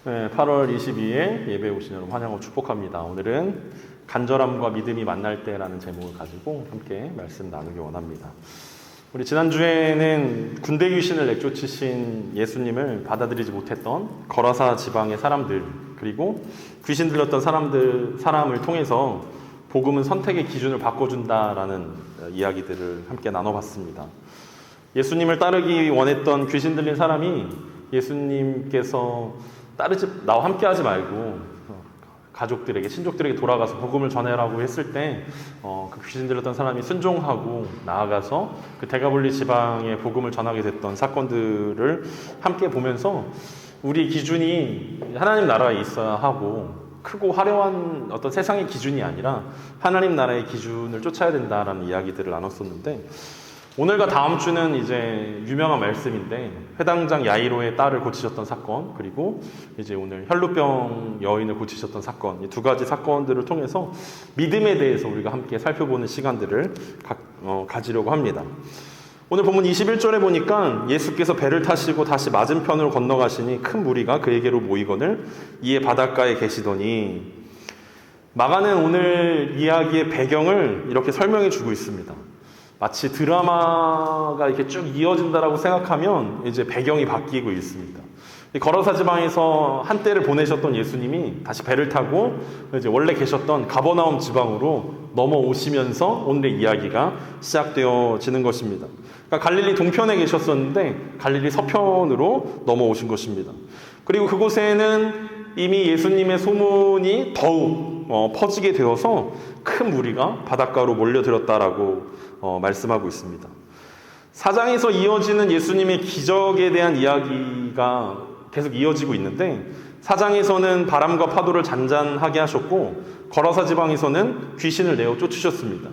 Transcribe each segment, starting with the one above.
네, 8월 22일 예배 오신 여러분 환영하고 축복합니다. 오늘은 간절함과 믿음이 만날 때라는 제목을 가지고 함께 말씀 나누기 원합니다. 우리 지난주에는 군대 귀신을 내쫓으신 예수님을 받아들이지 못했던 거라사 지방의 사람들, 그리고 귀신 들렸던 사람을 통해서 복음은 선택의 기준을 바꿔준다라는 이야기들을 함께 나눠봤습니다. 예수님을 따르기 원했던 귀신 들린 사람이 예수님께서 나와 함께 하지 말고 가족들에게, 친족들에게 돌아가서 복음을 전해라고 했을 때 그 귀신 들렸던 사람이 순종하고 나아가서 그 데가볼리 지방에 복음을 전하게 됐던 사건들을 함께 보면서 우리 기준이 하나님 나라에 있어야 하고 크고 화려한 어떤 세상의 기준이 아니라 하나님 나라의 기준을 쫓아야 된다라는 이야기들을 나눴었는데, 오늘과 다음 주는 이제 유명한 말씀인데, 회당장 야이로의 딸을 고치셨던 사건, 그리고 이제 오늘 혈루병 여인을 고치셨던 사건, 이 두 가지 사건들을 통해서 믿음에 대해서 우리가 함께 살펴보는 시간들을 가지려고 합니다. 오늘 본문 21절에 보니까 예수께서 배를 타시고 다시 맞은편으로 건너가시니 큰 무리가 그에게로 모이거늘 이에 바닷가에 계시더니, 마가는 오늘 이야기의 배경을 이렇게 설명해 주고 있습니다. 마치 드라마가 이렇게 쭉 이어진다라고 생각하면 이제 배경이 바뀌고 있습니다. 거라사 지방에서 한때를 보내셨던 예수님이 다시 배를 타고 이제 원래 계셨던 가버나움 지방으로 넘어오시면서 오늘의 이야기가 시작되어지는 것입니다. 그러니까 갈릴리 동편에 계셨었는데 갈릴리 서편으로 넘어오신 것입니다. 그리고 그곳에는 이미 예수님의 소문이 더욱 퍼지게 되어서 큰 무리가 바닷가로 몰려들었다라고 말씀하고 있습니다. 사장에서 이어지는 예수님의 기적에 대한 이야기가 계속 이어지고 있는데, 사장에서는 바람과 파도를 잔잔하게 하셨고 거라사 지방에서는 귀신을 내어 쫓으셨습니다.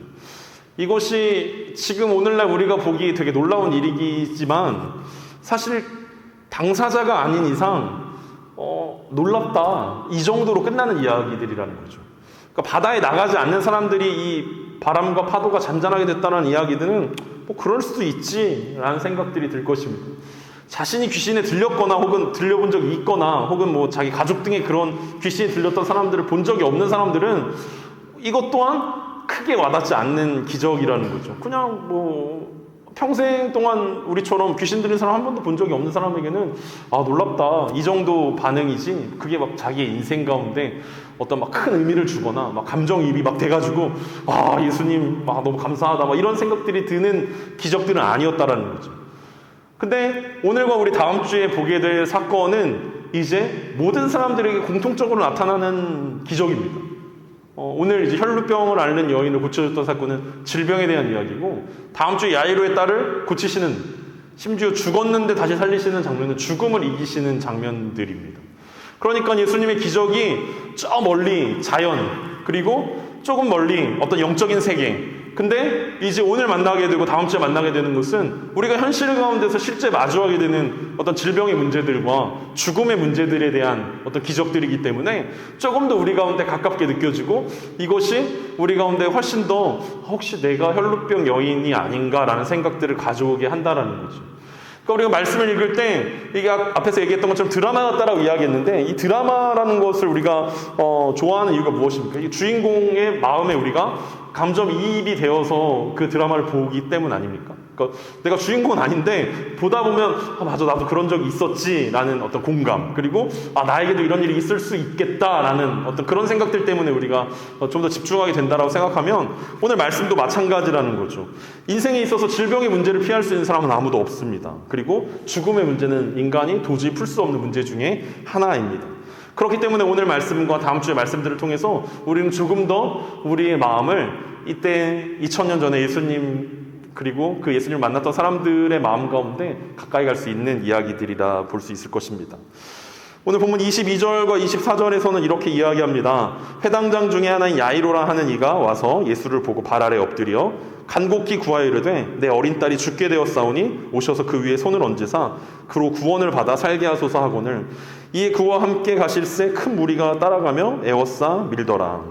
이것이 지금 오늘날 우리가 보기 되게 놀라운 일이지만 사실 당사자가 아닌 이상 놀랍다, 이 정도로 끝나는 이야기들이라는 거죠. 그러니까 바다에 나가지 않는 사람들이 이 바람과 파도가 잔잔하게 됐다는 이야기들은 그럴 수도 있지라는 생각들이 들 것입니다. 자신이 귀신에 들렸거나 혹은 들려본 적이 있거나 혹은 자기 가족 등에 그런 귀신이 들렸던 사람들을 본 적이 없는 사람들은 이것 또한 크게 와닿지 않는 기적이라는 거죠. 그냥 평생 동안 우리처럼 귀신 들린 사람 한 번도 본 적이 없는 사람에게는 놀랍다, 이 정도 반응이지, 그게 자기의 인생 가운데 어떤 큰 의미를 주거나 감정이입이 돼가지고 예수님 너무 감사하다 이런 생각들이 드는 기적들은 아니었다라는 거죠. 근데 오늘과 우리 다음 주에 보게 될 사건은 이제 모든 사람들에게 공통적으로 나타나는 기적입니다. 오늘 이제 혈루병을 앓는 여인을 고쳐줬던 사건은 질병에 대한 이야기고, 다음 주에 야이로의 딸을 고치시는, 심지어 죽었는데 다시 살리시는 장면은 죽음을 이기시는 장면들입니다. 그러니까 예수님의 기적이 저 멀리 자연, 그리고 조금 멀리 어떤 영적인 세계, 근데 이제 오늘 만나게 되고 다음 주에 만나게 되는 것은 우리가 현실 가운데서 실제 마주하게 되는 어떤 질병의 문제들과 죽음의 문제들에 대한 어떤 기적들이기 때문에 조금 더 우리 가운데 가깝게 느껴지고, 이것이 우리 가운데 훨씬 더 혹시 내가 혈루병 여인이 아닌가라는 생각들을 가져오게 한다라는 거죠. 그러니까 우리가 말씀을 읽을 때 이게 앞에서 얘기했던 것처럼 드라마 같다라고 이야기했는데, 이 드라마라는 것을 우리가 좋아하는 이유가 무엇입니까? 이 주인공의 마음에 우리가 감정이입이 되어서 그 드라마를 보기 때문 아닙니까? 그러니까 내가 주인공은 아닌데 보다 보면 맞아, 나도 그런 적이 있었지 라는 어떤 공감, 그리고 나에게도 이런 일이 있을 수 있겠다라는 어떤 그런 생각들 때문에 우리가 좀 더 집중하게 된다라고 생각하면 오늘 말씀도 마찬가지라는 거죠. 인생에 있어서 질병의 문제를 피할 수 있는 사람은 아무도 없습니다. 그리고 죽음의 문제는 인간이 도저히 풀 수 없는 문제 중에 하나입니다. 그렇기 때문에 오늘 말씀과 다음 주의 말씀들을 통해서 우리는 조금 더 우리의 마음을 이때 2000년 전에 예수님, 그리고 그 예수님을 만났던 사람들의 마음 가운데 가까이 갈 수 있는 이야기들이라 볼 수 있을 것입니다. 오늘 본문 22절과 24절에서는 이렇게 이야기합니다. 회당장 중에 하나인 야이로라 하는 이가 와서 예수를 보고 발 아래 엎드려 간곡히 구하여 이르되 내 어린 딸이 죽게 되었사오니 오셔서 그 위에 손을 얹으사 그로 구원을 받아 살게 하소서 하거늘 이에 그와 함께 가실새 큰 무리가 따라가며 에워싸 밀더라.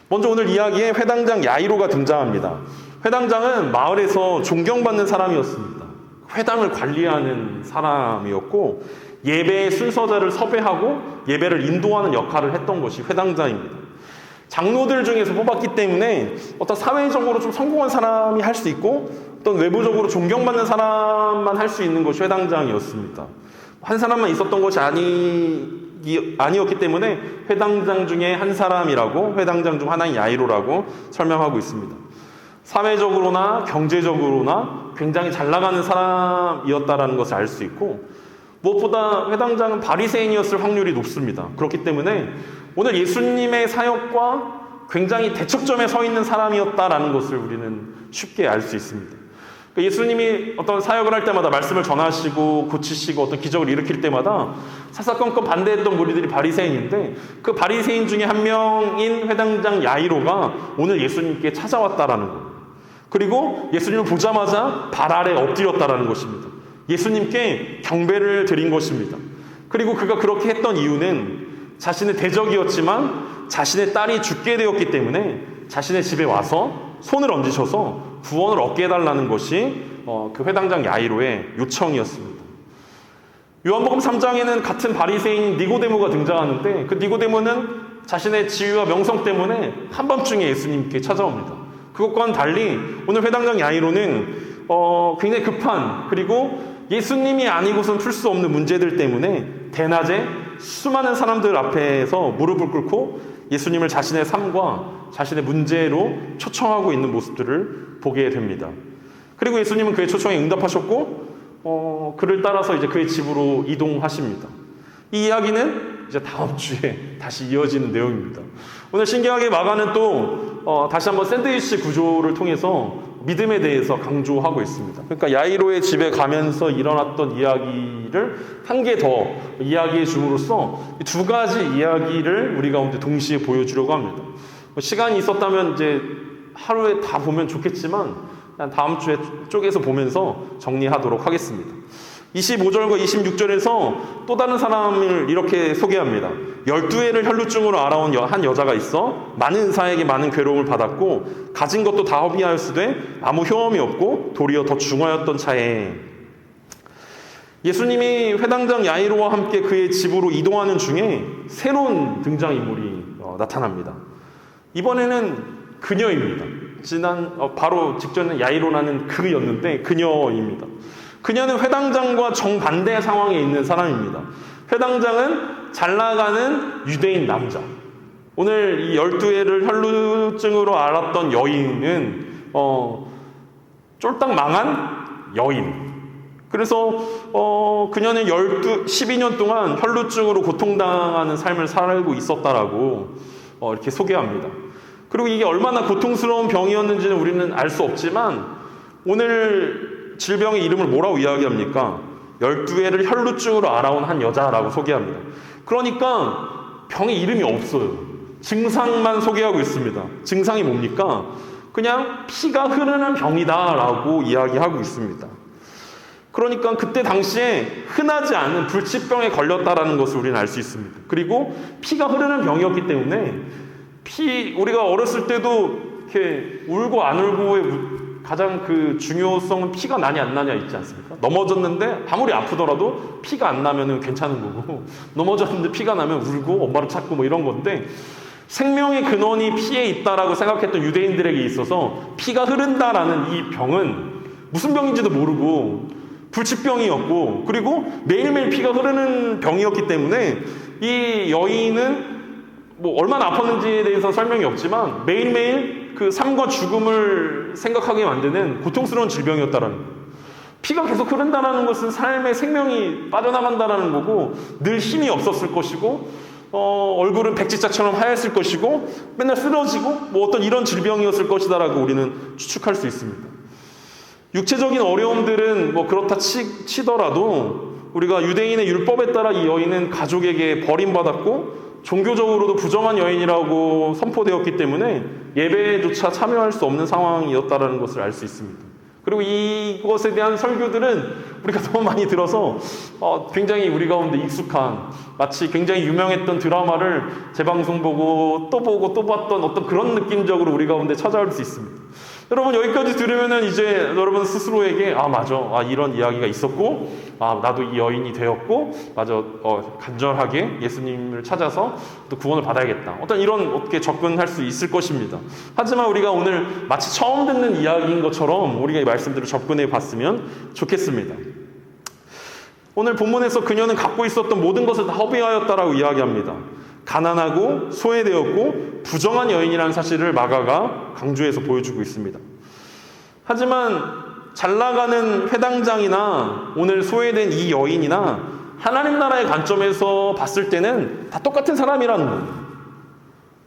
먼저 오늘 이야기에 회당장 야이로가 등장합니다. 회당장은 마을에서 존경받는 사람이었습니다. 회당을 관리하는 사람이었고, 예배의 순서자를 섭외하고 예배를 인도하는 역할을 했던 것이 회당장입니다. 장로들 중에서 뽑았기 때문에 어떤 사회적으로 좀 성공한 사람이 할 수 있고 어떤 외부적으로 존경받는 사람만 할 수 있는 것이 회당장이었습니다. 한 사람만 있었던 것이 아니었기 때문에 회당장 중에 한 사람이라고, 회당장 중 하나인 야이로라고 설명하고 있습니다. 사회적으로나 경제적으로나 굉장히 잘 나가는 사람이었다라는 것을 알 수 있고, 무엇보다 회당장은 바리새인이었을 확률이 높습니다. 그렇기 때문에 오늘 예수님의 사역과 굉장히 대척점에 서 있는 사람이었다라는 것을 우리는 쉽게 알 수 있습니다. 예수님이 어떤 사역을 할 때마다 말씀을 전하시고 고치시고 어떤 기적을 일으킬 때마다 사사건건 반대했던 무리들이 바리새인인데, 그 바리새인 중에 한 명인 회당장 야이로가 오늘 예수님께 찾아왔다라는 것, 그리고 예수님을 보자마자 발 아래 엎드렸다라는 것입니다. 예수님께 경배를 드린 것입니다. 그리고 그가 그렇게 했던 이유는 자신의 대적이었지만 자신의 딸이 죽게 되었기 때문에 자신의 집에 와서 손을 얹으셔서 구원을 얻게 해달라는 것이 그 회당장 야이로의 요청이었습니다. 요한복음 3장에는 같은 바리새인 니고데모가 등장하는데, 그 니고데모는 자신의 지위와 명성 때문에 한밤중에 예수님께 찾아옵니다. 그것과는 달리 오늘 회당장 야이로는 굉장히 급한, 그리고 예수님이 아니고선 풀 수 없는 문제들 때문에 대낮에 수많은 사람들 앞에서 무릎을 꿇고 예수님을 자신의 삶과 자신의 문제로 초청하고 있는 모습들을 보게 됩니다. 그리고 예수님은 그의 초청에 응답하셨고 그를 따라서 이제 그의 집으로 이동하십니다. 이 이야기는 이제 다음 주에 다시 이어지는 내용입니다. 오늘 신기하게 마가는 또 다시 한번 샌드위치 구조를 통해서 믿음에 대해서 강조하고 있습니다. 그러니까 야이로의 집에 가면서 일어났던 이야기를 한 개 더 이야기해 줌으로써 두 가지 이야기를 우리 가운데 동시에 보여주려고 합니다. 시간이 있었다면 이제 하루에 다 보면 좋겠지만 다음 주에 쪼개서 보면서 정리하도록 하겠습니다. 25절과 26절에서 또 다른 사람을 이렇게 소개합니다. 12해를 혈루증으로 앓아온 한 여자가 있어 많은 의사에게 많은 괴로움을 받았고 가진 것도 다 허비하였으되 아무 효험이 없고 도리어 더 중하였던 차에, 예수님이 회당장 야이로와 함께 그의 집으로 이동하는 중에 새로운 등장인물이 나타납니다. 이번에는 그녀입니다. 바로 직전에 야이로라는 그였는데 그녀입니다. 그녀는 회당장과 정반대 상황에 있는 사람입니다. 회당장은 잘 나가는 유대인 남자. 오늘 이 12해를 혈루증으로 앓았던 여인은 쫄딱 망한 여인. 그래서 그녀는 12년 동안 혈루증으로 고통당하는 삶을 살고 있었다라고 이렇게 소개합니다. 그리고 이게 얼마나 고통스러운 병이었는지는 우리는 알 수 없지만 오늘 질병의 이름을 뭐라고 이야기합니까? 12해를 혈루증으로 앓아온 한 여자라고 소개합니다. 그러니까 병의 이름이 없어요. 증상만 소개하고 있습니다. 증상이 뭡니까? 그냥 피가 흐르는 병이다라고 이야기하고 있습니다. 그러니까 그때 당시에 흔하지 않은 불치병에 걸렸다라는 것을 우리는 알 수 있습니다. 그리고 피가 흐르는 병이었기 때문에 우리가 어렸을 때도 이렇게 울고 안 울고의 가장 그 중요성은 피가 나냐 안 나냐 있지 않습니까? 넘어졌는데 아무리 아프더라도 피가 안 나면 괜찮은 거고, 넘어졌는데 피가 나면 울고 엄마를 찾고 뭐 이런 건데, 생명의 근원이 피에 있다라고 생각했던 유대인들에게 있어서 피가 흐른다라는 이 병은 무슨 병인지도 모르고 불치병이었고, 그리고 매일매일 피가 흐르는 병이었기 때문에 이 여인은 뭐 얼마나 아팠는지에 대해서 설명이 없지만 매일매일 그 삶과 죽음을 생각하게 만드는 고통스러운 질병이었다라는 거예요. 피가 계속 흐른다는 것은 삶의 생명이 빠져나간다는 거고, 늘 힘이 없었을 것이고, 얼굴은 백지자처럼 하였을 것이고, 맨날 쓰러지고 뭐 어떤 이런 질병이었을 것이다라고 우리는 추측할 수 있습니다. 육체적인 어려움들은 뭐 그렇다 치더라도 우리가 유대인의 율법에 따라 이 여인은 가족에게 버림받았고 종교적으로도 부정한 여인이라고 선포되었기 때문에 예배조차 참여할 수 없는 상황이었다는 것을 알 수 있습니다. 그리고 이것에 대한 설교들은 우리가 너무 많이 들어서 굉장히 우리 가운데 익숙한, 마치 굉장히 유명했던 드라마를 재방송 보고 또 봤던 어떤 그런 느낌적으로 우리 가운데 찾아올 수 있습니다. 여러분 여기까지 들으면은 이제 여러분 스스로에게 맞아, 이런 이야기가 있었고, 나도 이 여인이 되었고, 맞아, 간절하게 예수님을 찾아서 또 구원을 받아야겠다. 어떤 이런 어떻게 접근할 수 있을 것입니다. 하지만 우리가 오늘 마치 처음 듣는 이야기인 것처럼 우리가 이 말씀대로 접근해 봤으면 좋겠습니다. 오늘 본문에서 그녀는 갖고 있었던 모든 것을 다 허비하였다라고 이야기합니다. 가난하고 소외되었고 부정한 여인이라는 사실을 마가가 강조해서 보여주고 있습니다. 하지만 잘 나가는 회당장이나 오늘 소외된 이 여인이나 하나님 나라의 관점에서 봤을 때는 다 똑같은 사람이라는 거예요.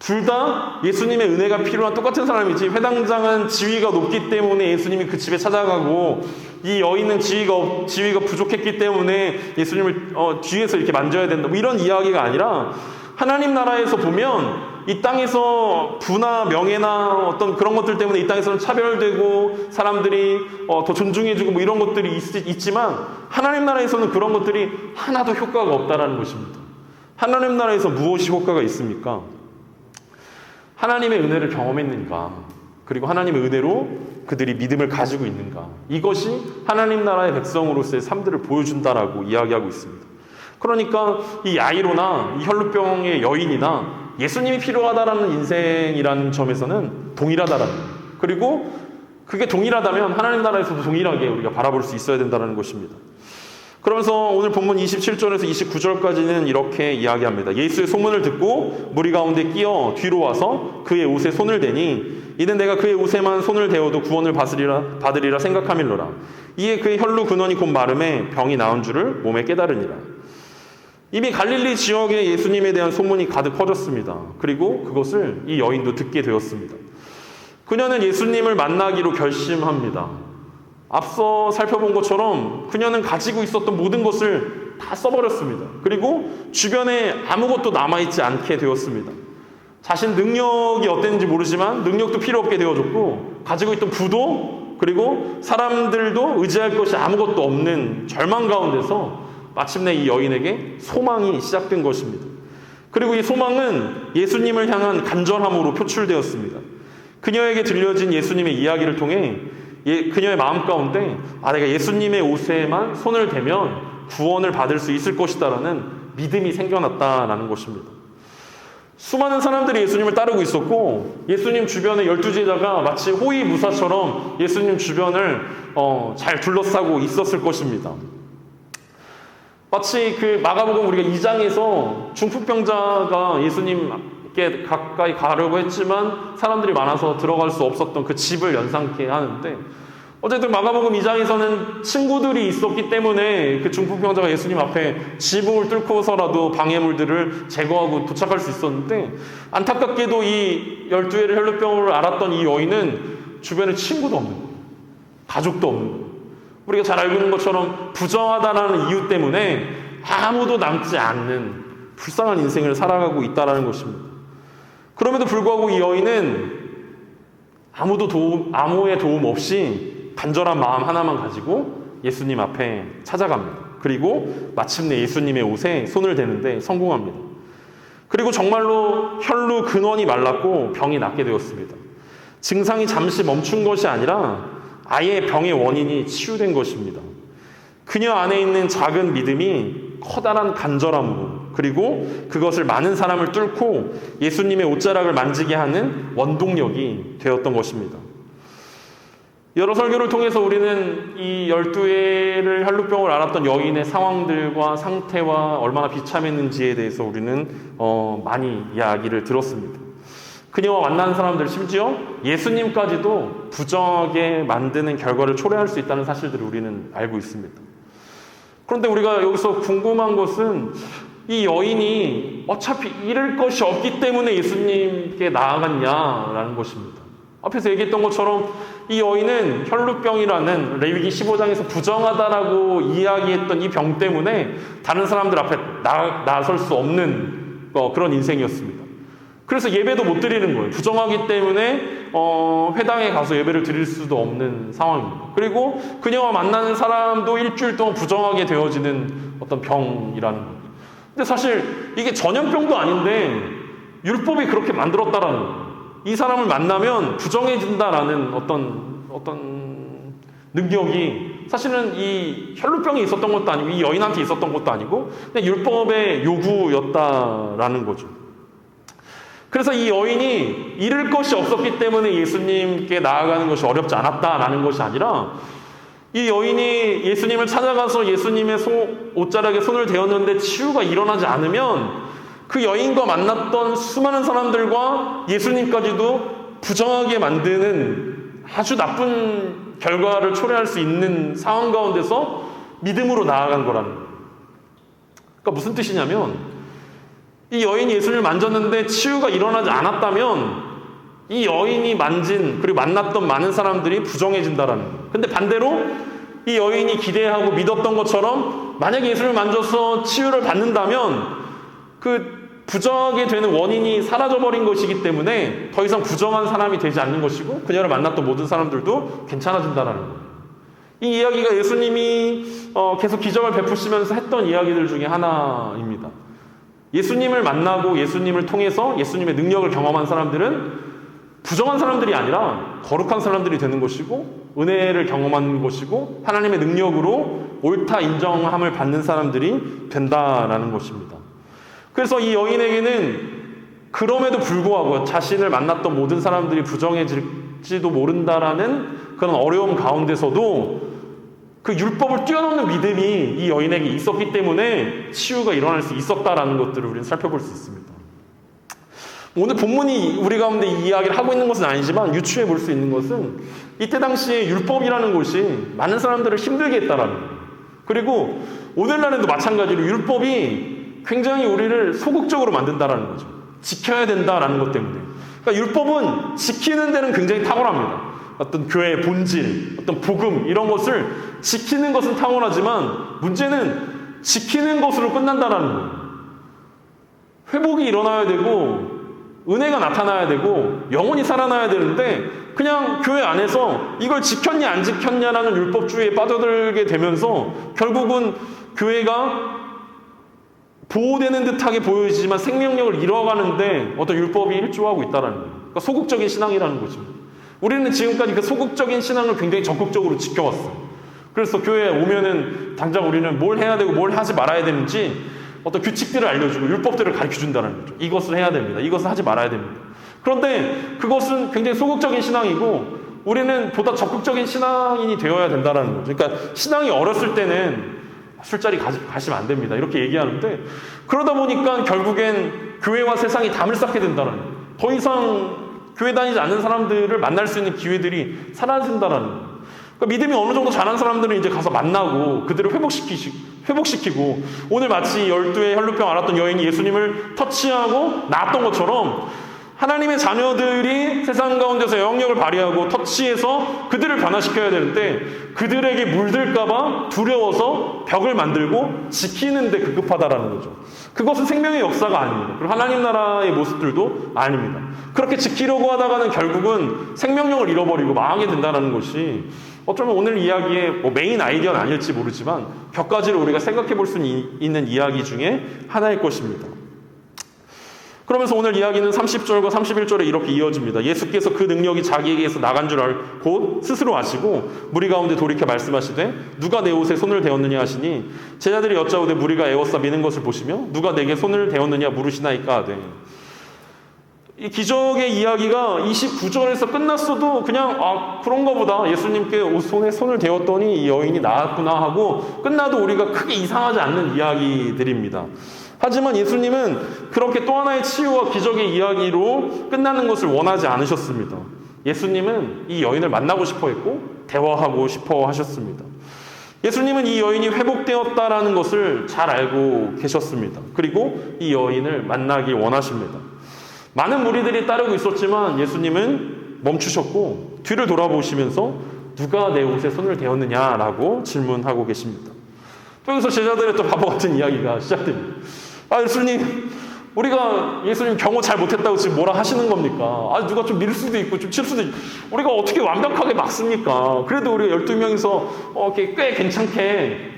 둘 다 예수님의 은혜가 필요한 똑같은 사람이지, 회당장은 지위가 높기 때문에 예수님이 그 집에 찾아가고, 이 여인은 지위가 부족했기 때문에 예수님을 뒤에서 이렇게 만져야 된다, 뭐 이런 이야기가 아니라, 하나님 나라에서 보면 이 땅에서 부나 명예나 어떤 그런 것들 때문에 이 땅에서는 차별되고 사람들이 더 존중해주고 뭐 이런 것들이 있지만, 하나님 나라에서는 그런 것들이 하나도 효과가 없다라는 것입니다. 하나님 나라에서 무엇이 효과가 있습니까? 하나님의 은혜를 경험했는가, 그리고 하나님의 은혜로 그들이 믿음을 가지고 있는가, 이것이 하나님 나라의 백성으로서의 삶들을 보여준다라고 이야기하고 있습니다. 그러니까 이 야이로나 이 혈루병의 여인이나 예수님이 필요하다라는 인생이라는 점에서는 동일하다라는 거예요. 그리고 그게 동일하다면 하나님 나라에서도 동일하게 우리가 바라볼 수 있어야 된다는 것입니다. 그러면서 오늘 본문 27절에서 29절까지는 이렇게 이야기합니다. 예수의 소문을 듣고 무리 가운데 끼어 뒤로 와서 그의 옷에 손을 대니 이는 내가 그의 옷에만 손을 대어도 구원을 받으리라 생각함일로라. 이에 그의 혈루 근원이 곧 마름에 병이 나은 줄을 몸에 깨달으니라. 이미 갈릴리 지역에 예수님에 대한 소문이 가득 퍼졌습니다. 그리고 그것을 이 여인도 듣게 되었습니다. 그녀는 예수님을 만나기로 결심합니다. 앞서 살펴본 것처럼 그녀는 가지고 있었던 모든 것을 다 써버렸습니다. 그리고 주변에 아무것도 남아있지 않게 되었습니다. 자신 능력이 어땠는지 모르지만 능력도 필요 없게 되어졌고, 가지고 있던 부도, 그리고 사람들도 의지할 것이 아무것도 없는 절망 가운데서 마침내 이 여인에게 소망이 시작된 것입니다. 그리고 이 소망은 예수님을 향한 간절함으로 표출되었습니다. 그녀에게 들려진 예수님의 이야기를 통해 그녀의 마음 가운데 내가 예수님의 옷에만 손을 대면 구원을 받을 수 있을 것이다라는 믿음이 생겨났다라는 것입니다. 수많은 사람들이 예수님을 따르고 있었고, 예수님 주변에 12제자가 마치 호위무사처럼 예수님 주변을 잘 둘러싸고 있었을 것입니다. 마치 그 마가복음 우리가 2장에서 중풍병자가 예수님께 가까이 가려고 했지만 사람들이 많아서 들어갈 수 없었던 그 집을 연상케 하는데, 어쨌든 마가복음 2장에서는 친구들이 있었기 때문에 그 중풍병자가 예수님 앞에 지붕을 뚫고서라도 방해물들을 제거하고 도착할 수 있었는데, 안타깝게도 이 12회의 혈루병을 앓았던 이 여인은 주변에 친구도 없는 거예요. 가족도 없는 거예요. 우리가 잘 알고 있는 것처럼 부정하다라는 이유 때문에 아무도 남지 않는 불쌍한 인생을 살아가고 있다는 것입니다. 그럼에도 불구하고 이 여인은 아무의 도움 없이 간절한 마음 하나만 가지고 예수님 앞에 찾아갑니다. 그리고 마침내 예수님의 옷에 손을 대는데 성공합니다. 그리고 정말로 혈루 근원이 말랐고 병이 낫게 되었습니다. 증상이 잠시 멈춘 것이 아니라 아예 병의 원인이 치유된 것입니다. 그녀 안에 있는 작은 믿음이 커다란 간절함으로, 그리고 그것을 많은 사람을 뚫고 예수님의 옷자락을 만지게 하는 원동력이 되었던 것입니다. 여러 설교를 통해서 우리는 이 12회를 혈루병을 앓았던 여인의 상황들과 상태와 얼마나 비참했는지에 대해서 우리는 많이 이야기를 들었습니다. 그녀와 만나는 사람들, 심지어 예수님까지도 부정하게 만드는 결과를 초래할 수 있다는 사실들을 우리는 알고 있습니다. 그런데 우리가 여기서 궁금한 것은 이 여인이 어차피 잃을 것이 없기 때문에 예수님께 나아갔냐라는 것입니다. 앞에서 얘기했던 것처럼 이 여인은 혈루병이라는 레위기 15장에서 부정하다라고 이야기했던 이 병 때문에 다른 사람들 앞에 나설 수 없는 그런 인생이었습니다. 그래서 예배도 못 드리는 거예요. 부정하기 때문에 회당에 가서 예배를 드릴 수도 없는 상황입니다. 그리고 그녀와 만나는 사람도 일주일 동안 부정하게 되어지는 어떤 병이라는 거예요. 근데 사실 이게 전염병도 아닌데 율법이 그렇게 만들었다라는 거예요. 이 사람을 만나면 부정해진다라는 어떤 능력이 사실은 이 혈루병이 있었던 것도 아니고 이 여인한테 있었던 것도 아니고 그냥 율법의 요구였다라는 거죠. 그래서 이 여인이 잃을 것이 없었기 때문에 예수님께 나아가는 것이 어렵지 않았다라는 것이 아니라 이 여인이 예수님을 찾아가서 예수님의 옷자락에 손을 대었는데 치유가 일어나지 않으면 그 여인과 만났던 수많은 사람들과 예수님까지도 부정하게 만드는 아주 나쁜 결과를 초래할 수 있는 상황 가운데서 믿음으로 나아간 거라는 거예요. 그러니까 무슨 뜻이냐면 이 여인이 예수님을 만졌는데 치유가 일어나지 않았다면 이 여인이 만진 그리고 만났던 많은 사람들이 부정해진다라는 거예요. 근데 반대로 이 여인이 기대하고 믿었던 것처럼 만약에 예수님을 만져서 치유를 받는다면 그 부정하게 되는 원인이 사라져버린 것이기 때문에 더 이상 부정한 사람이 되지 않는 것이고 그녀를 만났던 모든 사람들도 괜찮아진다라는 거예요. 이 이야기가 예수님이 계속 기적을 베푸시면서 했던 이야기들 중에 하나입니다. 예수님을 만나고 예수님을 통해서 예수님의 능력을 경험한 사람들은 부정한 사람들이 아니라 거룩한 사람들이 되는 것이고 은혜를 경험하는 것이고 하나님의 능력으로 옳다 인정함을 받는 사람들이 된다라는 것입니다. 그래서 이 여인에게는 그럼에도 불구하고 자신을 만났던 모든 사람들이 부정해질지도 모른다라는 그런 어려움 가운데서도 그 율법을 뛰어넘는 믿음이 이 여인에게 있었기 때문에 치유가 일어날 수 있었다라는 것들을 우리는 살펴볼 수 있습니다. 오늘 본문이 우리 가운데 이 이야기를 하고 있는 것은 아니지만 유추해 볼 수 있는 것은 이때 당시에 율법이라는 것이 많은 사람들을 힘들게 했다라는 거예요. 그리고 오늘날에도 마찬가지로 율법이 굉장히 우리를 소극적으로 만든다라는 거죠. 지켜야 된다라는 것 때문에. 그러니까 율법은 지키는 데는 굉장히 탁월합니다. 어떤 교회의 본질, 어떤 복음 이런 것을 지키는 것은 탁월하지만 문제는 지키는 것으로 끝난다라는 거예요. 회복이 일어나야 되고 은혜가 나타나야 되고 영혼이 살아나야 되는데 그냥 교회 안에서 이걸 지켰냐 안 지켰냐라는 율법주의에 빠져들게 되면서 결국은 교회가 보호되는 듯하게 보여지지만 생명력을 잃어가는데 어떤 율법이 일조하고 있다는 거예요. 그러니까 소극적인 신앙이라는 거죠. 우리는 지금까지 그 소극적인 신앙을 굉장히 적극적으로 지켜왔어요. 그래서 교회에 오면은 당장 우리는 뭘 해야 되고 뭘 하지 말아야 되는지 어떤 규칙들을 알려주고 율법들을 가르쳐준다는 거죠. 이것을 해야 됩니다. 이것을 하지 말아야 됩니다. 그런데 그것은 굉장히 소극적인 신앙이고 우리는 보다 적극적인 신앙인이 되어야 된다는 거죠. 그러니까 신앙이 어렸을 때는 술자리 가시면 안 됩니다. 이렇게 얘기하는데 그러다 보니까 결국엔 교회와 세상이 담을 쌓게 된다는 거예요. 더 이상 교회 다니지 않는 사람들을 만날 수 있는 기회들이 사라진다는 거예요. 그러니까 믿음이 어느 정도 자란 사람들은 이제 가서 만나고 그들을 회복시키고 오늘 마치 12의 혈루병 앓았던 여인이 예수님을 터치하고 나았던 것처럼 하나님의 자녀들이 세상 가운데서 영향력을 발휘하고 터치해서 그들을 변화시켜야 되는데 그들에게 물들까봐 두려워서 벽을 만들고 지키는데 급급하다라는 거죠. 그것은 생명의 역사가 아닙니다. 그리고 하나님 나라의 모습들도 아닙니다. 그렇게 지키려고 하다가는 결국은 생명력을 잃어버리고 망하게 된다는 것이 어쩌면 오늘 이야기의 메인 아이디어는 아닐지 모르지만 몇 가지를 우리가 생각해 볼 수 있는 이야기 중에 하나일 것입니다. 그러면서 오늘 이야기는 30절과 31절에 이렇게 이어집니다. 예수께서 그 능력이 자기에게서 나간 줄 알고 스스로 아시고 무리 가운데 돌이켜 말씀하시되 누가 내 옷에 손을 대었느냐 하시니 제자들이 여짜오되 무리가 에워싸 미는 것을 보시며 누가 내게 손을 대었느냐 물으시나이까 하되 이 기적의 이야기가 29절에서 끝났어도 그냥 그런가 보다 예수님께 손에 손을 대었더니 이 여인이 나았구나 하고 끝나도 우리가 크게 이상하지 않는 이야기들입니다. 하지만 예수님은 그렇게 또 하나의 치유와 기적의 이야기로 끝나는 것을 원하지 않으셨습니다. 예수님은 이 여인을 만나고 싶어 했고 대화하고 싶어 하셨습니다. 예수님은 이 여인이 회복되었다라는 것을 잘 알고 계셨습니다. 그리고 이 여인을 만나기 원하십니다. 많은 무리들이 따르고 있었지만 예수님은 멈추셨고 뒤를 돌아보시면서 누가 내 옷에 손을 대었느냐라고 질문하고 계십니다. 또 여기서 제자들의 또 바보 같은 이야기가 시작됩니다. 예수님, 우리가 예수님 경호 잘 못했다고 지금 뭐라 하시는 겁니까? 누가 좀 밀 수도 있고 좀 칠 수도 있고 우리가 어떻게 완벽하게 막습니까? 그래도 우리가 12명이서 꽤 괜찮게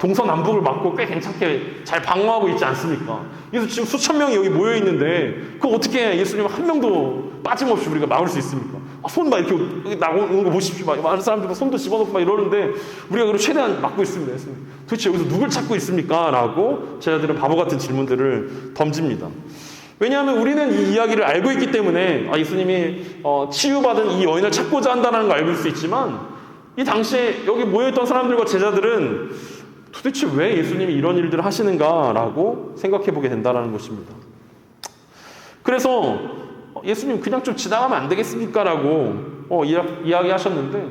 동서남북을 막고 꽤 괜찮게 잘 방어하고 있지 않습니까? 그래서 지금 수천 명이 여기 모여 있는데 그거 어떻게 예수님 한 명도 빠짐없이 우리가 막을 수 있습니까? 손 막 이렇게 나오는 거 보십시오. 막 많은 사람들 막 손도 집어넣고 막 이러는데 우리가 그걸 최대한 막고 있습니다. 예수님. 도대체 여기서 누굴 찾고 있습니까? 라고 제자들은 바보 같은 질문들을 던집니다. 왜냐하면 우리는 이 이야기를 알고 있기 때문에 예수님이 치유받은 이 여인을 찾고자 한다는 걸 알고 수 있지만 이 당시에 여기 모여있던 사람들과 제자들은 도대체 왜 예수님이 이런 일들을 하시는가라고 생각해 보게 된다는 것입니다. 그래서 예수님 그냥 좀 지나가면 안 되겠습니까? 라고 이야기하셨는데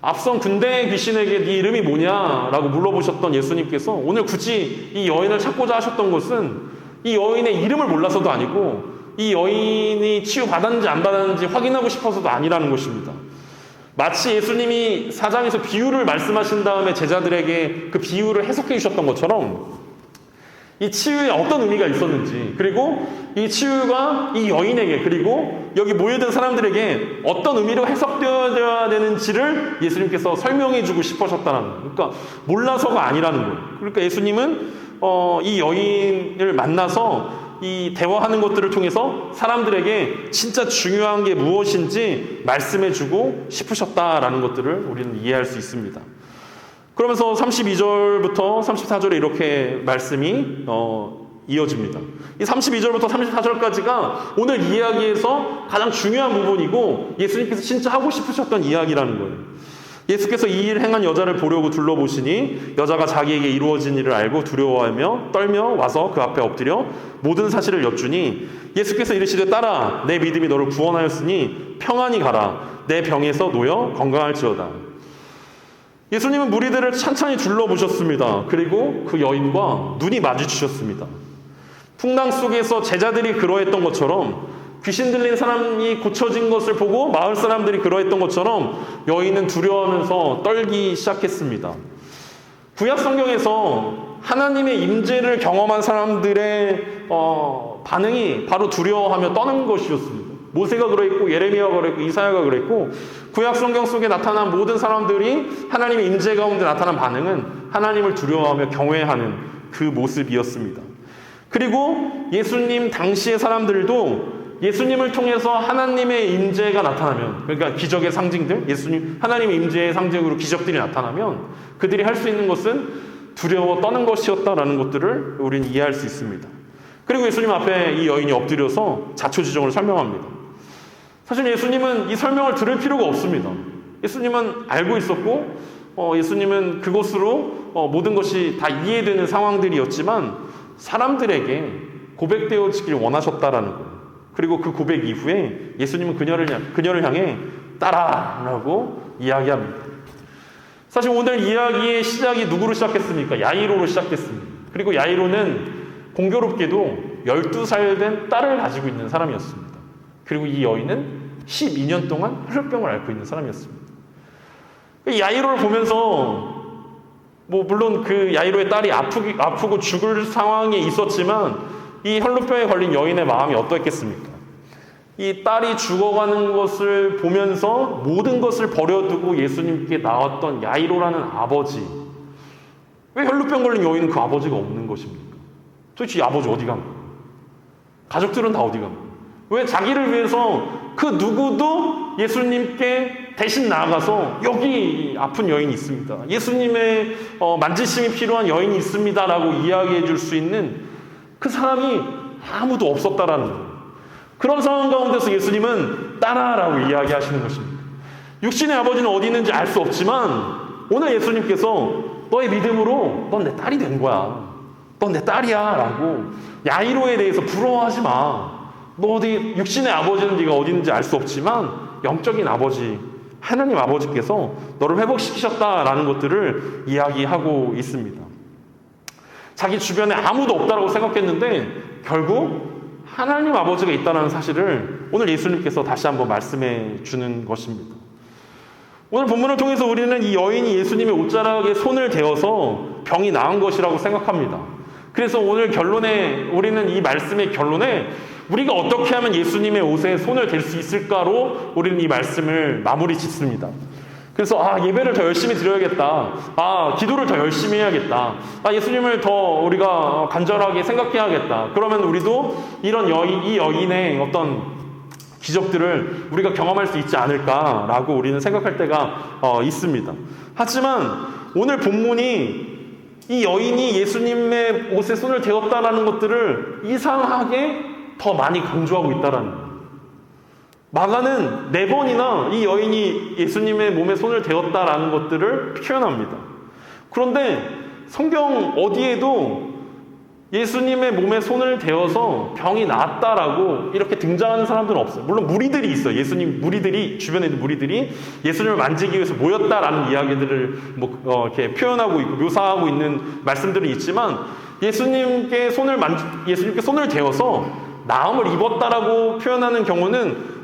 앞선 군대의 귀신에게 네 이름이 뭐냐? 라고 물어보셨던 예수님께서 오늘 굳이 이 여인을 찾고자 하셨던 것은 이 여인의 이름을 몰라서도 아니고 이 여인이 치유받았는지 안 받았는지 확인하고 싶어서도 아니라는 것입니다. 마치 예수님이 4장에서 비유를 말씀하신 다음에 제자들에게 그 비유를 해석해 주셨던 것처럼 이 치유에 어떤 의미가 있었는지 그리고 이 치유가 이 여인에게 그리고 여기 모여든 사람들에게 어떤 의미로 해석되어야 되는지를 예수님께서 설명해 주고 싶으셨다는 거예요. 그러니까 몰라서가 아니라는 거예요. 그러니까 예수님은 이 여인을 만나서 이 대화하는 것들을 통해서 사람들에게 진짜 중요한 게 무엇인지 말씀해 주고 싶으셨다라는 것들을 우리는 이해할 수 있습니다. 그러면서 32절부터 34절에 이렇게 말씀이 이어집니다. 이 32절부터 34절까지가 오늘 이야기에서 가장 중요한 부분이고 예수님께서 진짜 하고 싶으셨던 이야기라는 거예요. 예수께서 이 일을 행한 여자를 보려고 둘러보시니 여자가 자기에게 이루어진 일을 알고 두려워하며 떨며 와서 그 앞에 엎드려 모든 사실을 여쭈니 예수께서 이르시되 딸아 내 믿음이 너를 구원하였으니 평안히 가라 내 병에서 놓여 건강할지어다. 예수님은 무리들을 찬찬히 둘러보셨습니다. 그리고 그 여인과 눈이 마주치셨습니다. 풍랑 속에서 제자들이 그러했던 것처럼 귀신 들린 사람이 고쳐진 것을 보고 마을 사람들이 그러했던 것처럼 여인은 두려워하면서 떨기 시작했습니다. 구약 성경에서 하나님의 임재를 경험한 사람들의 반응이 바로 두려워하며 떠는 것이었습니다. 모세가 그랬고 예레미야가 그랬고 이사야가 그랬고 구약 성경 속에 나타난 모든 사람들이 하나님의 임재 가운데 나타난 반응은 하나님을 두려워하며 경외하는 그 모습이었습니다. 그리고 예수님 당시의 사람들도 예수님을 통해서 하나님의 임재가 나타나면 그러니까 기적의 상징들 하나님의 임재의 상징으로 기적들이 나타나면 그들이 할 수 있는 것은 두려워 떠는 것이었다라는 것들을 우리는 이해할 수 있습니다. 그리고 예수님 앞에 이 여인이 엎드려서 자초지종을 설명합니다. 사실 예수님은 이 설명을 들을 필요가 없습니다. 예수님은 알고 있었고 예수님은 그것으로 모든 것이 다 이해되는 상황들이었지만 사람들에게 고백되어지길 원하셨다라는 거예요. 그리고 그 고백 이후에 예수님은 그녀를 향해 따라라고 이야기합니다. 사실 오늘 이야기의 시작이 누구로 시작했습니까? 야이로로 시작했습니다. 그리고 야이로는 공교롭게도 12살 된 딸을 가지고 있는 사람이었습니다. 그리고 이 여인은 12년 동안 혈루병을 앓고 있는 사람이었습니다. 야이로를 보면서 물론 그 야이로의 딸이 아프고 죽을 상황에 있었지만 이 혈루병에 걸린 여인의 마음이 어떠했겠습니까? 이 딸이 죽어가는 것을 보면서 모든 것을 버려두고 예수님께 나왔던 야이로라는 아버지. 왜 혈루병 걸린 여인은 그 아버지가 없는 것입니까? 도대체 이 아버지 어디 간 거예요? 가족들은 다 어디 간 거예요? 왜 자기를 위해서 그 누구도 예수님께 대신 나아가서 여기 아픈 여인이 있습니다. 예수님의 만지심이 필요한 여인이 있습니다. 라고 이야기해 줄 수 있는 그 사람이 아무도 없었다라는 거예요. 그런 상황 가운데서 예수님은 따라라고 이야기하시는 것입니다. 육신의 아버지는 어디 있는지 알 수 없지만 오늘 예수님께서 너의 믿음으로 넌 내 딸이 된 거야. 넌 내 딸이야 라고 야이로에 대해서 부러워하지 마. 너 어디 육신의 아버지는 네가 어디 있는지 알 수 없지만 영적인 아버지 하나님 아버지께서 너를 회복시키셨다라는 것들을 이야기하고 있습니다. 자기 주변에 아무도 없다라고 생각했는데 결국 하나님 아버지가 있다는 사실을 오늘 예수님께서 다시 한번 말씀해 주는 것입니다. 오늘 본문을 통해서 우리는 이 여인이 예수님의 옷자락에 손을 대어서 병이 나은 것이라고 생각합니다. 그래서 오늘 우리는 이 말씀의 결론에 우리가 어떻게 하면 예수님의 옷에 손을 댈 수 있을까로 우리는 이 말씀을 마무리 짓습니다. 그래서 예배를 더 열심히 드려야겠다. 기도를 더 열심히 해야겠다. 예수님을 더 우리가 간절하게 생각해야겠다. 그러면 우리도 이 여인의 어떤 기적들을 우리가 경험할 수 있지 않을까라고 우리는 생각할 때가 있습니다. 하지만 오늘 본문이 이 여인이 예수님의 옷에 손을 대었다라는 것들을 이상하게 더 많이 강조하고 있다라는 거예요. 마가는 4번이나 이 여인이 예수님의 몸에 손을 대었다라는 것들을 표현합니다. 그런데 성경 어디에도 예수님의 몸에 손을 대어서 병이 나았다라고 이렇게 등장하는 사람들은 없어요. 물론 무리들이 있어요. 주변에 있는 무리들이 예수님을 만지기 위해서 모였다라는 이야기들을 이렇게 표현하고 있고 묘사하고 있는 말씀들은 있지만 예수님께 손을 대어서 나음을 입었다라고 표현하는 경우는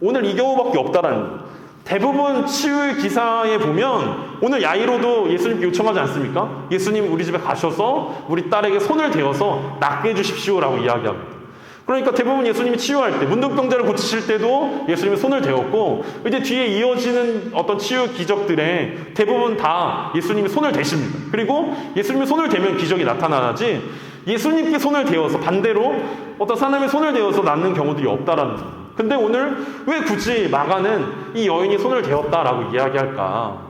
오늘 이 경우밖에 없다라는 거예요. 대부분 치유의 기사에 보면 오늘 야이로도 예수님께 요청하지 않습니까? 예수님 우리 집에 가셔서 우리 딸에게 손을 대어서 낫게 해주십시오라고 이야기합니다. 그러니까 대부분 예수님이 치유할 때 문둥병자를 고치실 때도 예수님이 손을 대었고 이제 뒤에 이어지는 어떤 치유 기적들에 대부분 다 예수님이 손을 대십니다. 그리고 예수님이 손을 대면 기적이 나타나지 예수님께 손을 대어서 반대로 어떤 사람의 손을 대어서 낫는 경우들이 없다라는 거예요. 근데 오늘 왜 굳이 마가는 이 여인이 손을 대었다라고 이야기할까?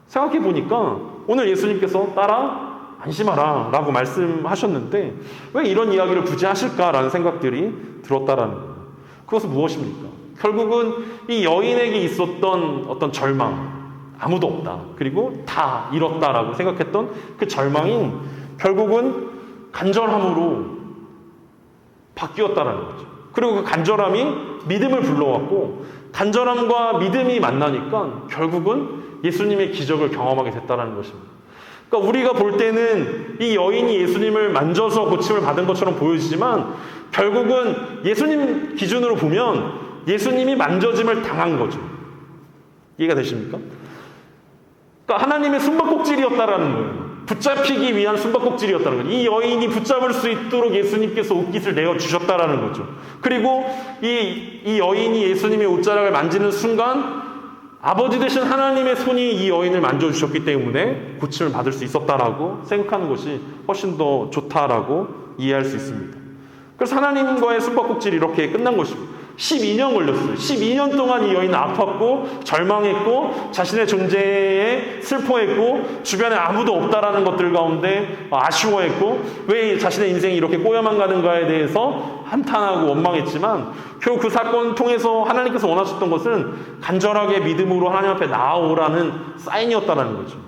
생각해 보니까 오늘 예수님께서 딸아 안심하라 라고 말씀하셨는데 왜 이런 이야기를 굳이 하실까라는 생각들이 들었다라는 거예요. 그것은 무엇입니까? 결국은 이 여인에게 있었던 어떤 절망, 아무도 없다. 그리고 다 잃었다라고 생각했던 그 절망이 결국은 간절함으로 바뀌었다라는 거죠. 그리고 그 간절함이 믿음을 불러왔고 간절함과 믿음이 만나니까 결국은 예수님의 기적을 경험하게 됐다는 것입니다. 그러니까 우리가 볼 때는 이 여인이 예수님을 만져서 고침을 받은 것처럼 보여지지만 결국은 예수님 기준으로 보면 예수님이 만져짐을 당한 거죠. 이해가 되십니까? 그러니까 하나님의 숨바꼭질이었다라는 거예요. 붙잡히기 위한 숨바꼭질이었다는 거죠. 이 여인이 붙잡을 수 있도록 예수님께서 옷깃을 내어주셨다라는 거죠. 그리고 이 여인이 예수님의 옷자락을 만지는 순간 아버지 되신 하나님의 손이 이 여인을 만져주셨기 때문에 고침을 받을 수 있었다라고 생각하는 것이 훨씬 더 좋다라고 이해할 수 있습니다. 그래서 하나님과의 숨바꼭질이 이렇게 끝난 것입니다. 12년 걸렸어요. 12년 동안 이 여인은 아팠고 절망했고 자신의 존재에 슬퍼했고 주변에 아무도 없다라는 것들 가운데 아쉬워했고 왜 자신의 인생이 이렇게 꼬여만 가는가에 대해서 한탄하고 원망했지만 결국 그 사건을 통해서 하나님께서 원하셨던 것은 간절하게 믿음으로 하나님 앞에 나아오라는 사인이었다는 거죠.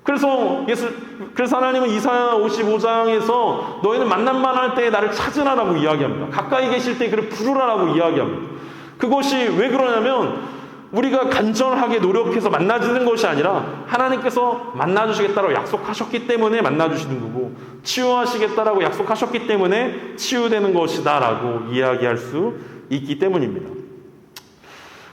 그래서 하나님은 이사야 55장에서 너희는 만남만 할 때 나를 찾으라라고 이야기합니다. 가까이 계실 때 그를 부르라라고 이야기합니다. 그것이 왜 그러냐면 우리가 간절하게 노력해서 만나주는 것이 아니라 하나님께서 만나주시겠다라고 약속하셨기 때문에 만나주시는 거고 치유하시겠다라고 약속하셨기 때문에 치유되는 것이다라고 이야기할 수 있기 때문입니다.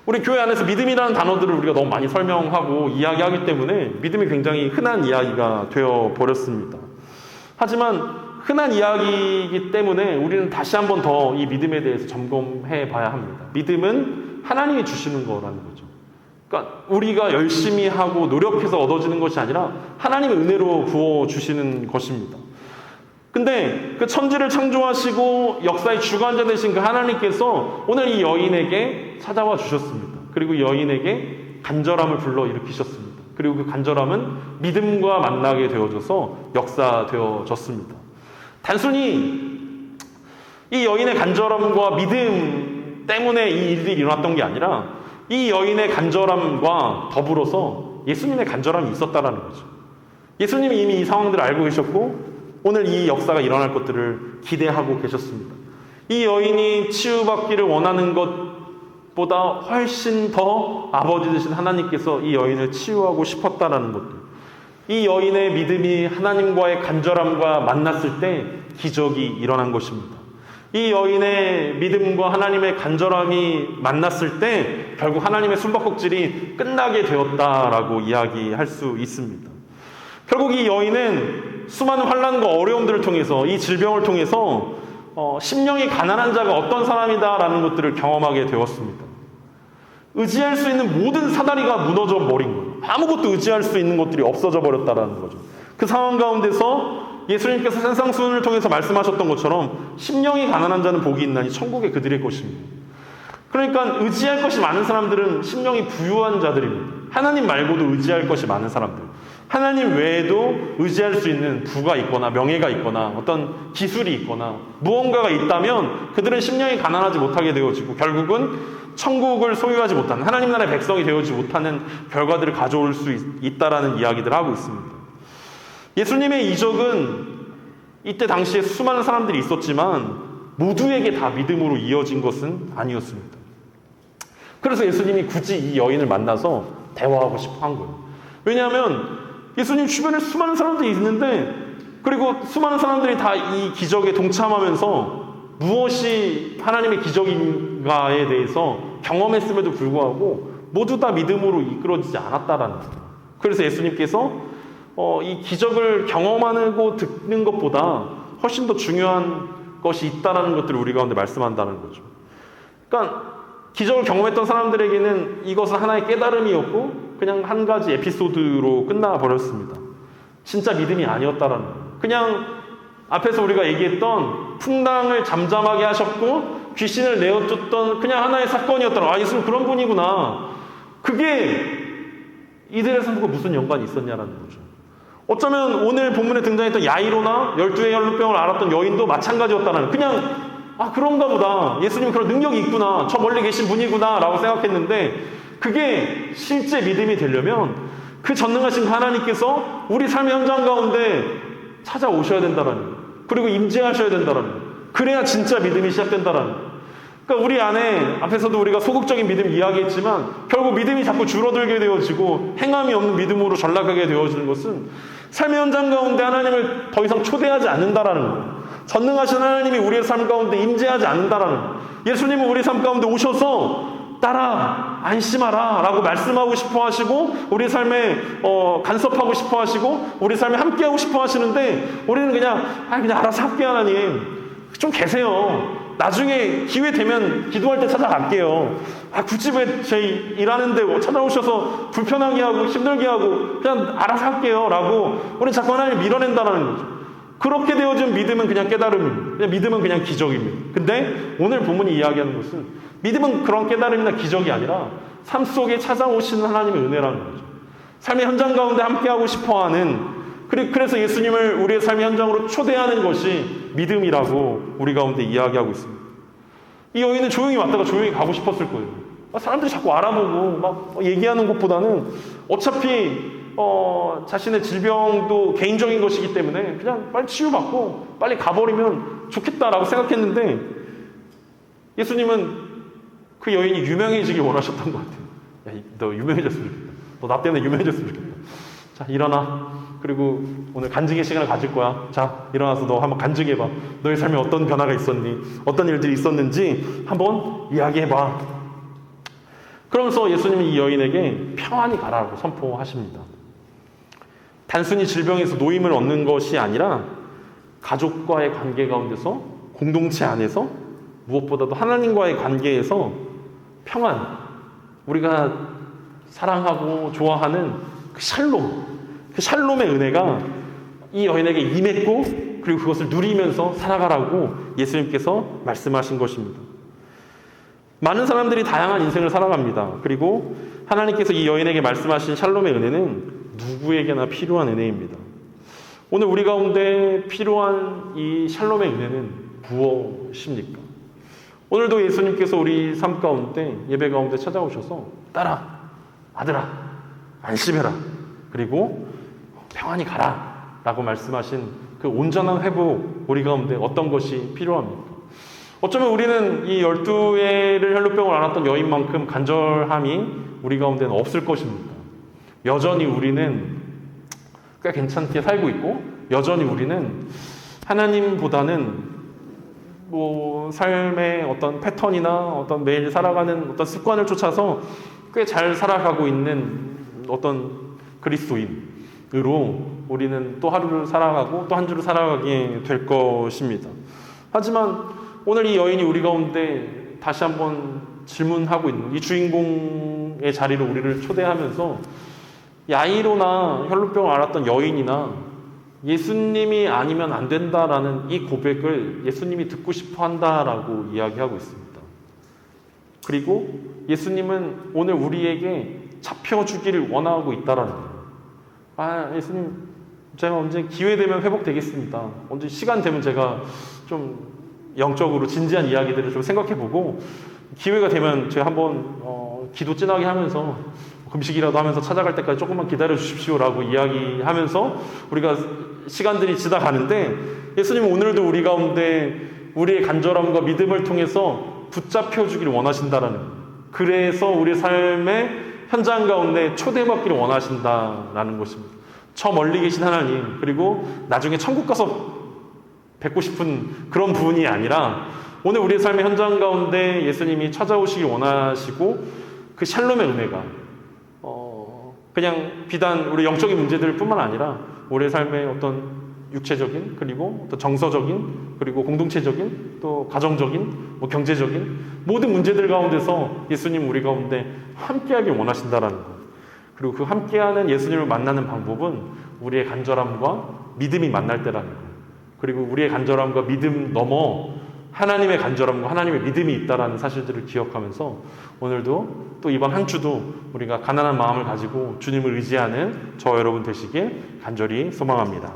우리 교회 안에서 믿음이라는 단어들을 우리가 너무 많이 설명하고 이야기하기 때문에 믿음이 굉장히 흔한 이야기가 되어버렸습니다. 하지만 흔한 이야기이기 때문에 우리는 다시 한번 더 이 믿음에 대해서 점검해 봐야 합니다. 믿음은 하나님이 주시는 거라는 거죠. 그러니까 우리가 열심히 하고 노력해서 얻어지는 것이 아니라 하나님의 은혜로 부어주시는 것입니다. 근데 그 천지를 창조하시고 역사의 주관자 되신 그 하나님께서 오늘 이 여인에게 찾아와 주셨습니다. 그리고 이 여인에게 간절함을 불러일으키셨습니다. 그리고 그 간절함은 믿음과 만나게 되어져서 역사되어졌습니다. 단순히 이 여인의 간절함과 믿음 때문에 이 일들이 일어났던 게 아니라 이 여인의 간절함과 더불어서 예수님의 간절함이 있었다라는 거죠. 예수님이 이미 이 상황들을 알고 계셨고 오늘 이 역사가 일어날 것들을 기대하고 계셨습니다. 이 여인이 치유받기를 원하는 것보다 훨씬 더 아버지 되신 하나님께서 이 여인을 치유하고 싶었다라는 것들. 이 여인의 믿음이 하나님과의 간절함과 만났을 때 기적이 일어난 것입니다. 이 여인의 믿음과 하나님의 간절함이 만났을 때 결국 하나님의 숨바꼭질이 끝나게 되었다라고 이야기할 수 있습니다. 결국 이 여인은 수많은 환난과 어려움들을 통해서 이 질병을 통해서 심령이 가난한 자가 어떤 사람이다라는 것들을 경험하게 되었습니다. 의지할 수 있는 모든 사다리가 무너져 버린 거예요. 아무것도 의지할 수 있는 것들이 없어져 버렸다라는 거죠. 그 상황 가운데서 예수님께서 산상수훈을 통해서 말씀하셨던 것처럼 심령이 가난한 자는 복이 있나니 천국에 그들의 것입니다. 그러니까 의지할 것이 많은 사람들은 심령이 부유한 자들입니다. 하나님 말고도 의지할 것이 많은 사람들, 하나님 외에도 의지할 수 있는 부가 있거나 명예가 있거나 어떤 기술이 있거나 무언가가 있다면 그들은 심령이 가난하지 못하게 되어지고 결국은 천국을 소유하지 못하는, 하나님 나라의 백성이 되어지지 못하는 결과들을 가져올 수 있다라는 이야기들을 하고 있습니다. 예수님의 이적은 이때 당시에 수많은 사람들이 있었지만 모두에게 다 믿음으로 이어진 것은 아니었습니다. 그래서 예수님이 굳이 이 여인을 만나서 대화하고 싶어 한 거예요. 왜냐하면 예수님 주변에 수많은 사람들이 있는데, 그리고 수많은 사람들이 다 이 기적에 동참하면서 무엇이 하나님의 기적인가에 대해서 경험했음에도 불구하고 모두 다 믿음으로 이끌어지지 않았다라는 거예요. 그래서 예수님께서 이 기적을 경험하고 듣는 것보다 훨씬 더 중요한 것이 있다라는 것들을 우리 가운데 말씀한다는 거죠. 그러니까 기적을 경험했던 사람들에게는 이것은 하나의 깨달음이었고 그냥 한 가지 에피소드로 끝나버렸습니다. 진짜 믿음이 아니었다라는 거예요. 그냥 앞에서 우리가 얘기했던 풍랑을 잠잠하게 하셨고 귀신을 내어쫓던 그냥 하나의 사건이었다는, 아, 예수는 그런 분이구나. 그게 이들의 삶과 무슨 연관이 있었냐라는 거죠. 어쩌면 오늘 본문에 등장했던 야이로나 12의 혈루병을 앓았던 여인도 마찬가지였다는, 그냥 그런가 보다, 예수님 그런 능력이 있구나, 저 멀리 계신 분이구나 라고 생각했는데, 그게 실제 믿음이 되려면 그 전능하신 하나님께서 우리 삶의 현장 가운데 찾아오셔야 된다라는 거예요. 그리고 임재하셔야 된다라는 거예요. 그래야 진짜 믿음이 시작된다라는 거예요. 그러니까 우리 안에 앞에서도 우리가 소극적인 믿음 이야기했지만 결국 믿음이 자꾸 줄어들게 되어지고 행함이 없는 믿음으로 전락하게 되어지는 것은 삶의 현장 가운데 하나님을 더 이상 초대하지 않는다라는 거예요. 전능하신 하나님이 우리의 삶 가운데 임재하지 않는다라는 거예요. 예수님은 우리 삶 가운데 오셔서 따라 안심하라 라고 말씀하고 싶어 하시고 우리 삶에 간섭하고 싶어 하시고 우리 삶에 함께하고 싶어 하시는데 우리는 그냥 알아서 할게, 하나님 좀 계세요, 나중에 기회 되면 기도할 때 찾아갈게요, 굳이 왜 제 일하는데 찾아오셔서 불편하게 하고 힘들게 하고 그냥 알아서 할게요 라고 우리는 자꾸 하나님을 밀어낸다는 거죠. 그렇게 되어진 믿음은 그냥 깨달음입니다. 믿음은 그냥 기적입니다. 근데 오늘 본문이 이야기하는 것은 믿음은 그런 깨달음이나 기적이 아니라 삶 속에 찾아오시는 하나님의 은혜라는 거죠. 삶의 현장 가운데 함께하고 싶어하는, 그래서 예수님을 우리의 삶의 현장으로 초대하는 것이 믿음이라고 우리 가운데 이야기하고 있습니다. 이 여인은 조용히 왔다가 조용히 가고 싶었을 거예요. 사람들이 자꾸 알아보고 막 얘기하는 것보다는 어차피 자신의 질병도 개인적인 것이기 때문에 그냥 빨리 치유받고 빨리 가버리면 좋겠다라고 생각했는데, 예수님은 그 여인이 유명해지길 원하셨던 것 같아요. 야, 너 유명해졌으면 좋겠다. 너 나 때문에 유명해졌으면 좋겠다. 자, 일어나. 그리고 오늘 간증의 시간을 가질 거야. 자, 일어나서 너 한번 간증해봐. 너의 삶에 어떤 변화가 있었니? 어떤 일들이 있었는지 한번 이야기해봐. 그러면서 예수님은 이 여인에게 평안히 가라고 선포하십니다. 단순히 질병에서 노임을 얻는 것이 아니라 가족과의 관계 가운데서, 공동체 안에서, 무엇보다도 하나님과의 관계에서 평안, 우리가 사랑하고 좋아하는 그 샬롬의 은혜가 이 여인에게 임했고, 그리고 그것을 누리면서 살아가라고 예수님께서 말씀하신 것입니다. 많은 사람들이 다양한 인생을 살아갑니다. 그리고 하나님께서 이 여인에게 말씀하신 샬롬의 은혜는 누구에게나 필요한 은혜입니다. 오늘 우리 가운데 필요한 이 샬롬의 은혜는 무엇입니까? 오늘도 예수님께서 우리 삶 가운데, 예배 가운데 찾아오셔서 딸아, 아들아, 안심해라, 그리고 평안히 가라 라고 말씀하신 그 온전한 회복, 우리 가운데 어떤 것이 필요합니까? 어쩌면 우리는 이 12회를 혈루병을 앓았던 여인만큼 간절함이 우리 가운데는 없을 것입니다. 여전히 우리는 꽤 괜찮게 살고 있고, 여전히 우리는 하나님보다는 삶의 어떤 패턴이나 어떤 매일 살아가는 어떤 습관을 쫓아서 꽤 잘 살아가고 있는 어떤 그리스도인으로 우리는 또 하루를 살아가고 또 한 주를 살아가게 될 것입니다. 하지만 오늘 이 여인이 우리 가운데 다시 한번 질문하고 있는 이 주인공의 자리로 우리를 초대하면서 야이로나 혈루병을 앓았던 여인이나 예수님이 아니면 안 된다라는 이 고백을 예수님이 듣고 싶어 한다라고 이야기하고 있습니다. 그리고 예수님은 오늘 우리에게 잡혀주기를 원하고 있다라는 거예요. 예수님, 제가 언제 기회 되면 회복되겠습니다. 언제 시간 되면 제가 좀 영적으로 진지한 이야기들을 좀 생각해보고 기회가 되면 제가 한번 기도 진하게 하면서 금식이라도 하면서 찾아갈 때까지 조금만 기다려 주십시오라고 이야기하면서 우리가 시간들이 지나가는데 예수님은 오늘도 우리 가운데 우리의 간절함과 믿음을 통해서 붙잡혀 주기를 원하신다라는 거예요. 그래서 우리 삶의 현장 가운데 초대받기를 원하신다라는 것입니다. 저 멀리 계신 하나님, 그리고 나중에 천국 가서 뵙고 싶은 그런 분이 아니라 오늘 우리의 삶의 현장 가운데 예수님이 찾아오시길 원하시고 그 샬롬의 은혜가 그냥 비단 우리 영적인 문제들 뿐만 아니라 우리의 삶의 어떤 육체적인 그리고 또 정서적인 그리고 공동체적인 또 가정적인 뭐 경제적인 모든 문제들 가운데서 예수님 우리 가운데 함께하길 원하신다라는 것. 그리고 그 함께하는 예수님을 만나는 방법은 우리의 간절함과 믿음이 만날 때라는 것. 그리고 우리의 간절함과 믿음 넘어 하나님의 간절함과 하나님의 믿음이 있다라는 사실들을 기억하면서 오늘도 또 이번 한 주도 우리가 가난한 마음을 가지고 주님을 의지하는 저 여러분 되시길 간절히 소망합니다.